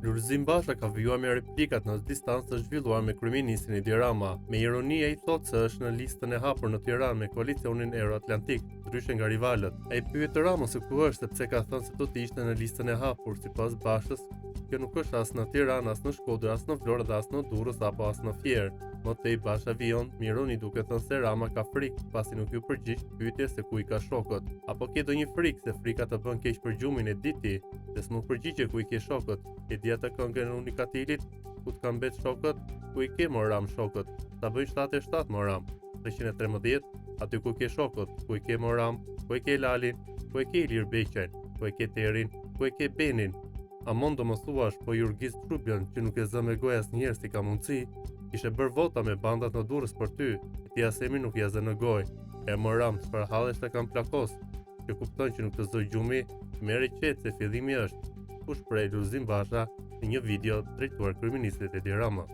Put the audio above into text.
Lulzim Basha ka vijuar me replikat në distancë të zhvilluar me kryeministrin Edi Rama. Me ironi ai thotë se është në listën e hapur në Tiranë me koalicionin Euroatlantik, ndryshe nga rivalët. Ai pyet Ramën se ku është sepse ka thënë se do të ishte në listën e hapur. Sipas Bashës, kjo nuk është as në Tiranë, as në Shkodër, as në Vlorë dhe as në Durrës apo as në Fier. Më tej Basha vijon me ironi duke thënë se Rama ka frikë pasi nuk ju përgjigj pyetjes se ku i ka shokët. Apo ke ndonjë frikë se frika të bën keq për gjumin e diti, se s'mu përgjigje ku i ke shokët. E di atë këngën e Unikatilit, ku të kam bet shokët, ku i ke më Ram shokët. Ta bëjnë 77 më Ram, 313, aty ku ke shokët, ku i ke më Ram, ku i ke Lalin, ku i ke Ilir Beqajn, ku i ke Terin, ku i ke Benin. A mund të më thuash po Jurgis Trubjan që nuk e zë me gojë asnjëherë si ka mundësi, ishe bërë vota me bandat në Durrës për ty, ti asemi nuk ja zë në gojë. E më Ram, çfarë hallesh të kam plakos, që kupton që nuk të zë gjumi, merri qetë se fillimi është. U shpreh Lulzim Basha në një video drejtuar kryeministrit Edi Rama.